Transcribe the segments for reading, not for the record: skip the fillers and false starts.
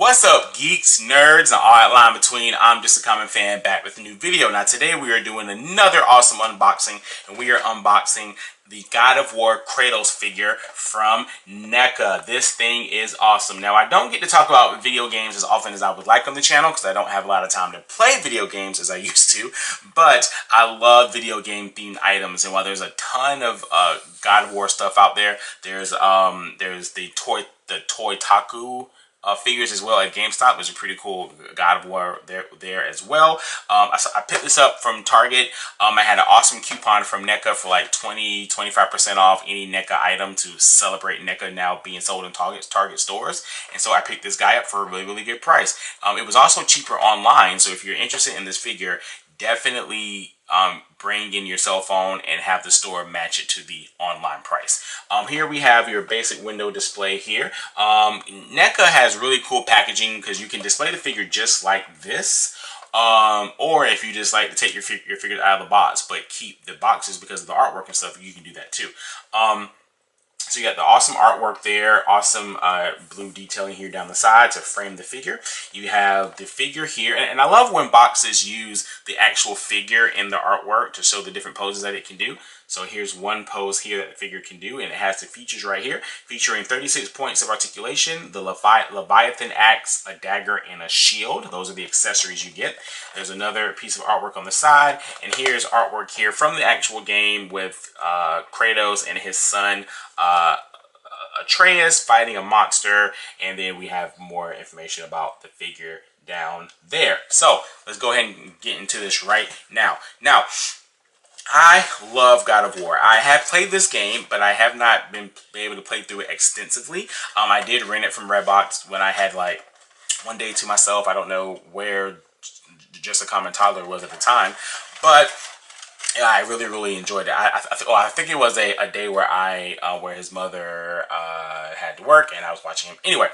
What's up, geeks, nerds, and all that line between? I'm JustACommonFan back with a new video. Now today we are doing another awesome unboxing, and we are unboxing the God of War Kratos figure from Neca. This thing is awesome. Now I don't get to talk about video games as often as I would like on the channel because I don't have a lot of time to play video games as I used to, but I love video game themed items, and while there's a ton of God of War stuff out there, there's the Toy Taku figures as well at GameStop. There's a pretty cool God of War there as well. I picked this up from Target. I had an awesome coupon from Neca for like 25% off any Neca item to celebrate Neca now being sold in Target stores. And so I picked this guy up for a really good price. It was also cheaper online, so if you're interested in this figure, definitely bring in your cell phone and have the store match it to the online price. Here we have your basic window display here. Neca has really cool packaging because you can display the figure just like this. Or if you just like to take your figure out of the box but keep the boxes because of the artwork and stuff, you can do that too. So you got the awesome artwork there, awesome blue detailing here down the side to frame the figure. You have the figure here, and I love when boxes use the actual figure in the artwork to show the different poses that it can do. So here's one pose here that the figure can do, and it has the features right here, featuring 36 points of articulation, the Leviathan axe, a dagger, and a shield. Those are the accessories you get. There's another piece of artwork on the side, and here's artwork here from the actual game with Kratos and his son Atreus fighting a monster, and then we have more information about the figure down there. So let's go ahead and get into this right now. I love God of War. I have played this game, but I have not been able to play through it extensively. I did rent it from Redbox when I had like one day to myself. I don't know where Just a Common Toddler was at the time, but yeah, I really enjoyed it. I think it was a day where where his mother had to work and I was watching him. Anyway,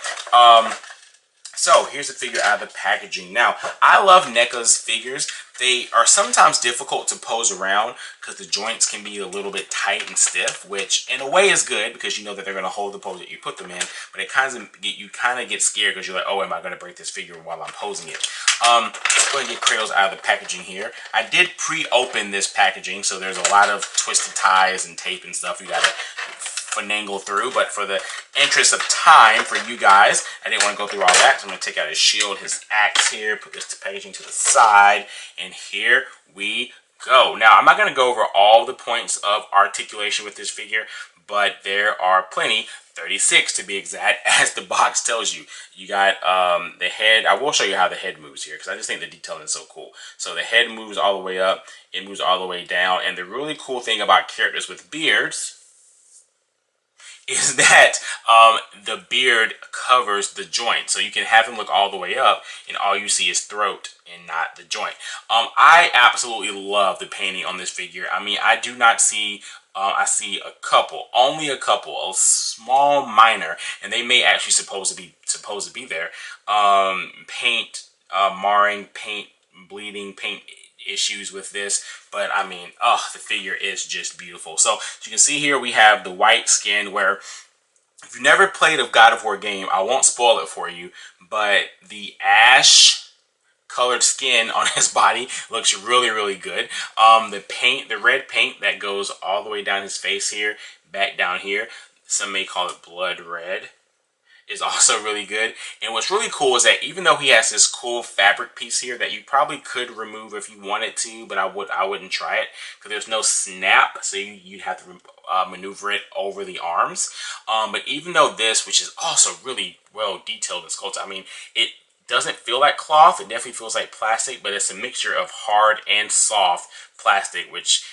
so here's the figure out of the packaging. Now, I love Neca's figures. They are sometimes difficult to pose around because the joints can be a little bit tight and stiff, which in a way is good because you know that they're going to hold the pose that you put them in. But you kind of get scared because you're like, oh, am I going to break this figure while I'm posing it? Let's go ahead and get Kratos out of the packaging here. I did pre-open this packaging, so there's a lot of twisted ties and tape and stuff you got to finagle through, but for the interest of time for you guys, I didn't want to go through all that, so I'm going to take out his shield, his axe here, put this packaging to the side, and here we go. Now, I'm not going to go over all the points of articulation with this figure, but there are plenty, 36 to be exact, as the box tells you. You got the head. I will show you how the head moves here because I just think the detailing is so cool. So the head moves all the way up, it moves all the way down, and the really cool thing about characters with beards is that the beard covers the joint. So you can have him look all the way up and all you see is throat and not the joint. I absolutely love the painting on this figure. I mean, I do not see, I see only a couple, a small minor, and they may actually supposed to be there. Paint, marring, paint, bleeding, paint issues with this, but I mean, the figure is just beautiful. So as you can see here, we have the white skin, where if you've never played a God of War game, I won't spoil it for you, but the ash colored skin on his body looks really good. The red paint that goes all the way down his face here, back down here, some may call it blood red, is also really good. And what's really cool is that even though he has this cool fabric piece here that you probably could remove if you wanted to, but I wouldn't try it because there's no snap, so you'd have to maneuver it over the arms. But even though this, which is also really well detailed and sculpted, I mean, it doesn't feel like cloth. It definitely feels like plastic, but it's a mixture of hard and soft plastic, which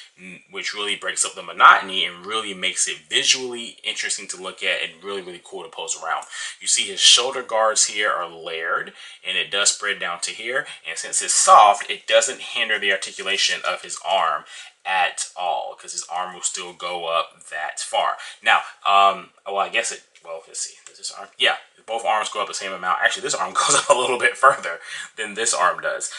really breaks up the monotony and really makes it visually interesting to look at and really cool to pose around. You see his shoulder guards here are layered, and it does spread down to here, and since it's soft, it doesn't hinder the articulation of his arm at all, because his arm will still go up that far. Now, well, I guess let's see, does this arm? Yeah, both arms go up the same amount. Actually, this arm goes up a little bit further than this arm does.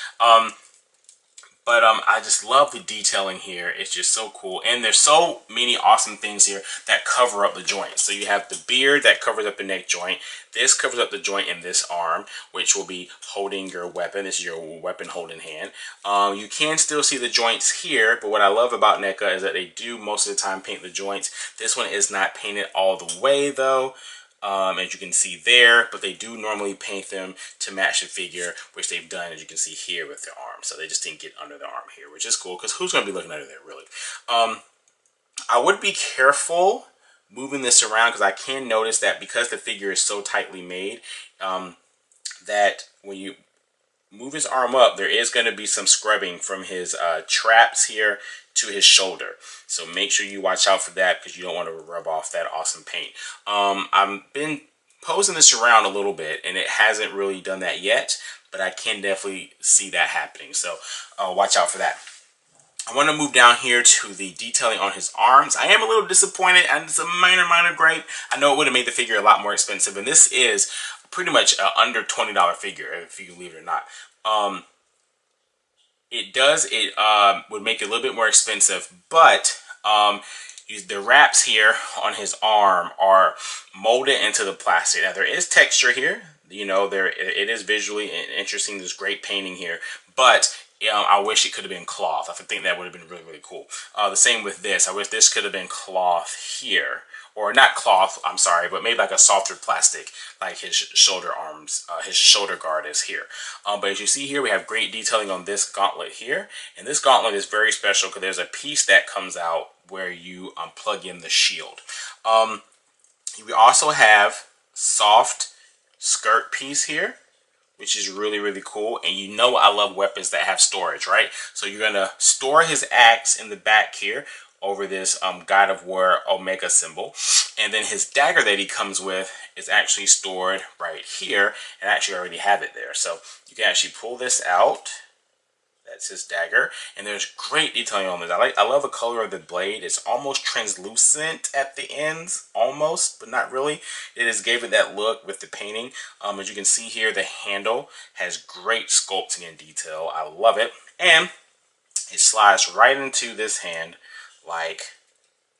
But I just love the detailing here. It's just so cool. And there's so many awesome things here that cover up the joints. So you have the beard that covers up the neck joint. This covers up the joint in this arm, which will be holding your weapon. This is your weapon holding hand. You can still see the joints here, but what I love about Neca is that they do most of the time paint the joints. This one is not painted all the way though. As you can see there, but they do normally paint them to match the figure, which they've done, as you can see here, with their arm. So they just didn't get under the arm here, which is cool, because who's going to be looking under there, really? I would be careful moving this around, because I can notice that because the figure is so tightly made, that when you move his arm up, there is going to be some scrubbing from his traps here to his shoulder. So make sure you watch out for that, because you don't want to rub off that awesome paint. I've been posing this around a little bit, and it hasn't really done that yet, but I can definitely see that happening. So watch out for that. I want to move down here to the detailing on his arms. I am a little disappointed, and it's a minor gripe. I know it would have made the figure a lot more expensive, and this is pretty much an under $20 figure, if you believe it or not. It would make it a little bit more expensive, but the wraps here on his arm are molded into the plastic. Now there is texture here, you know, it is visually interesting. There's great painting here, but I wish it could have been cloth. I think that would have been really cool. The same with this. I wish this could have been cloth here. Or not cloth, I'm sorry, but maybe like a softer plastic, like his shoulder arms, his shoulder guard is here. But as you see here, we have great detailing on this gauntlet here. And this gauntlet is very special because there's a piece that comes out where you plug in the shield. We also have soft skirt piece here, which is really cool. And you know I love weapons that have storage, right? So you're going to store his axe in the back here, over this God of War Omega symbol. And then his dagger that he comes with is actually stored right here, and I actually already have it there. So you can actually pull this out. That's his dagger, and there's great detailing on this. I love the color of the blade. It's almost translucent at the ends, almost, but not really. It just gave it that look with the painting. As you can see here, the handle has great sculpting and detail. I love it, and it slides right into this hand, like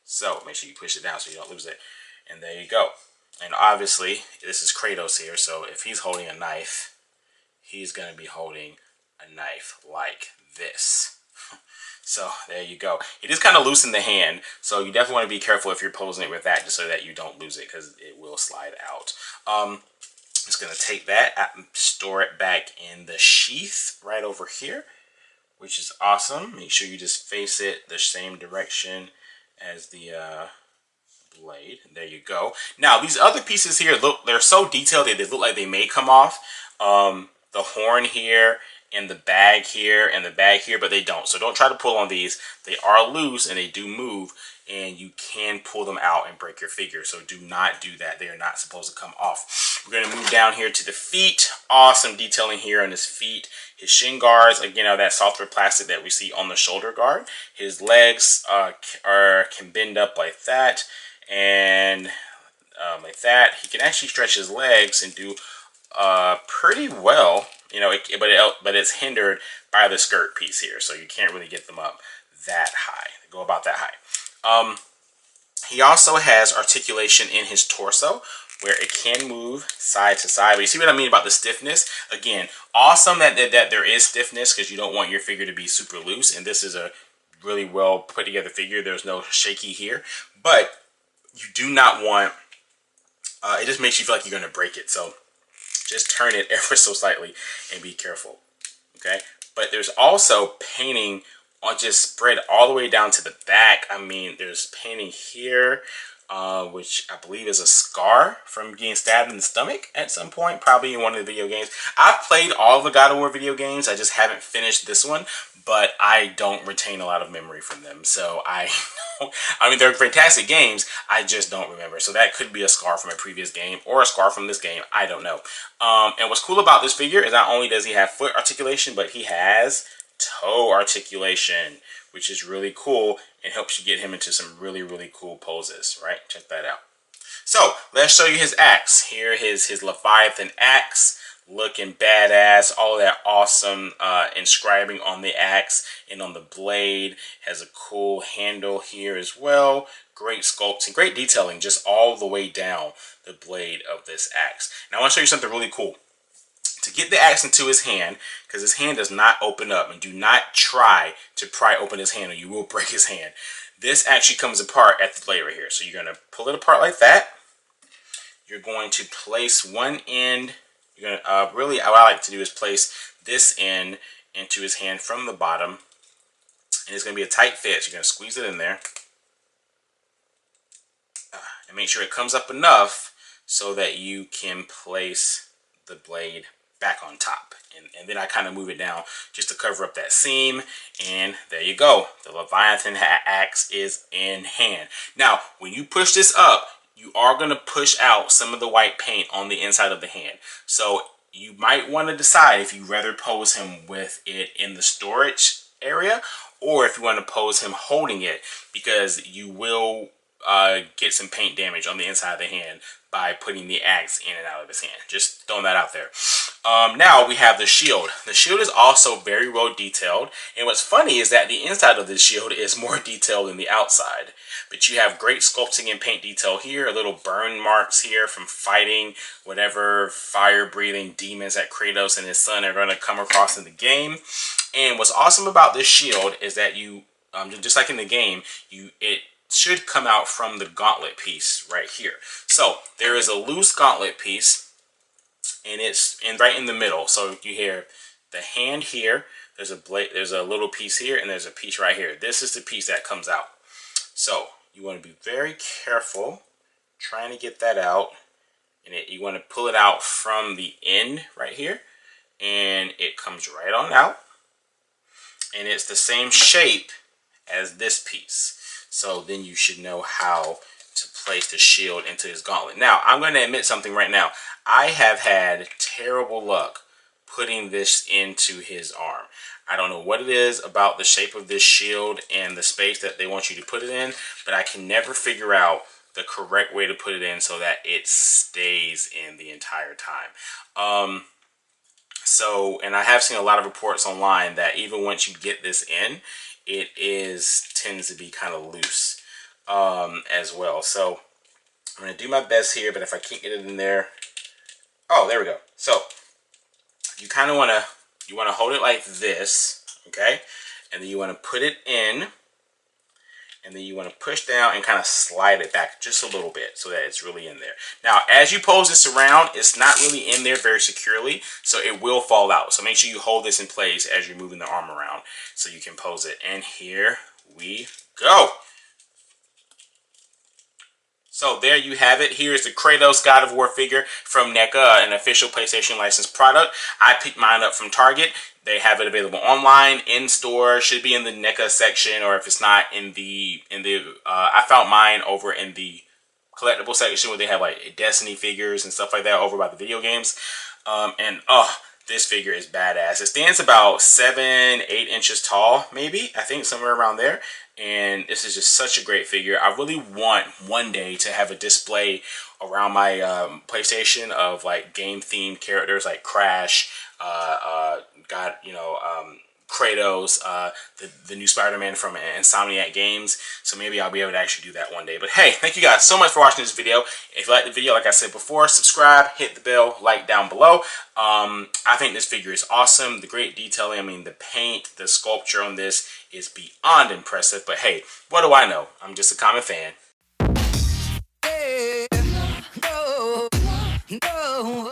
so. Make sure you push it down so you don't lose it. And there you go. And obviously, this is Kratos here, so if he's holding a knife, he's going to be holding a knife like this. So there you go. It is kind of loose in the hand, so you definitely want to be careful if you're posing it with that, just so that you don't lose it, because it will slide out. I'm just going to take that and store it back in the sheath right over here, which is awesome. Make sure you just face it the same direction as the blade. There you go. Now these other pieces here, look, they're so detailed that they look like they may come off. The horn here, and the bag here, and the bag here, but they don't. So don't try to pull on these. They are loose and they do move, and you can pull them out and break your figure. So do not do that. They are not supposed to come off. We're going to move down here to the feet. Awesome detailing here on his feet. His shin guards, again, are that softer plastic that we see on the shoulder guard. His legs can bend up like that, and like that. He can actually stretch his legs and do pretty well, you know, but it's hindered by the skirt piece here, so you can't really get them up that high. They go about that high. He also has articulation in his torso, where it can move side to side. But you see what I mean about the stiffness? Again, awesome that there is stiffness, because you don't want your figure to be super loose, and this is a really well put together figure. There's no shaky here, but you do not want, it just makes you feel like you're going to break it. So just turn it ever so slightly and be careful, okay? But there's also painting on just spread all the way down to the back. I mean, there's painting here, which I believe is a scar from getting stabbed in the stomach at some point, probably in one of the video games. I've played all the God of War video games. I just haven't finished this one, but I don't retain a lot of memory from them. So I mean, they're fantastic games. I just don't remember. So that could be a scar from a previous game or a scar from this game. I don't know. And what's cool about this figure is not only does he have foot articulation, but he has toe articulation, which is really cool and helps you get him into some really cool poses, right? Check that out. So let's show you his axe. Here his Leviathan axe. looking badass. All that awesome inscribing on the axe and on the blade. Has a cool handle here as well. Great sculpting, great detailing just all the way down the blade of this axe. Now I want to show you something really cool. To get the axe into his hand, because his hand does not open up, and do not try to pry open his hand or you will break his hand. This actually comes apart at the blade right here. So you're going to pull it apart like that. You're going to place one end. You're going to really, what I like to do is place this end into his hand from the bottom, and it's going to be a tight fit. So you're going to squeeze it in there, and make sure it comes up enough so that you can place the blade back on top. And then I kind of move it down just to cover up that seam, and there you go. The Leviathan axe is in hand. Now, when you push this up, you are going to push out some of the white paint on the inside of the hand. So you might want to decide if you rather pose him with it in the storage area, or if you want to pose him holding it, because you will get some paint damage on the inside of the hand by putting the axe in and out of his hand. Just throwing that out there. Now we have the shield. The shield is also very well detailed, and what's funny is that the inside of the shield is more detailed than the outside. But you have great sculpting and paint detail here, little burn marks here from fighting whatever fire-breathing demons that Kratos and his son are going to come across in the game. And what's awesome about this shield is that you, just like in the game, it should come out from the gauntlet piece right here. So there is a loose gauntlet piece, and it's right in the middle. So you hear the hand here, there's a blade, there's a little piece here, and there's a piece right here. This is the piece that comes out. So you want to be very careful trying to get that out, and you want to pull it out from the end right here, and it comes right on out, and it's the same shape as this piece. So then you should know how to place the shield into his gauntlet. Now, I'm going to admit something right now. I have had terrible luck putting this into his arm. I don't know what it is about the shape of this shield and the space that they want you to put it in, but I can never figure out the correct way to put it in so that it stays in the entire time. And I have seen a lot of reports online that even once you get this in, it tends to be kind of loose as well. So I'm going to do my best here, but if I can't get it in there, oh, there we go. So you kind of want to hold it like this, okay? And then you want to put it in, and then you want to push down and kind of slide it back just a little bit so that it's really in there. Now, as you pose this around, it's not really in there very securely, so it will fall out. So make sure you hold this in place as you're moving the arm around so you can pose it. And here we go. So there you have it. Here's the Kratos God of War figure from Neca, an official PlayStation licensed product. I picked mine up from Target. They have it available online, in store, should be in the Neca section, or if it's not I found mine over in the collectible section where they have like Destiny figures and stuff like that over by the video games. This figure is badass. It stands about 7-8 inches tall, maybe, I think somewhere around there. And this is just such a great figure. I really want one day to have a display around my PlayStation of like game themed characters like Crash, Kratos, the new Spider-Man from Insomniac Games. So maybe I'll be able to actually do that one day. But hey, thank you guys so much for watching this video. If you like the video, like I said before, subscribe, hit the bell, like down below. I think this figure is awesome. The great detailing, I mean, the paint, the sculpture on this is beyond impressive. But hey, what do I know? I'm just a common fan. Hey, no, no, no.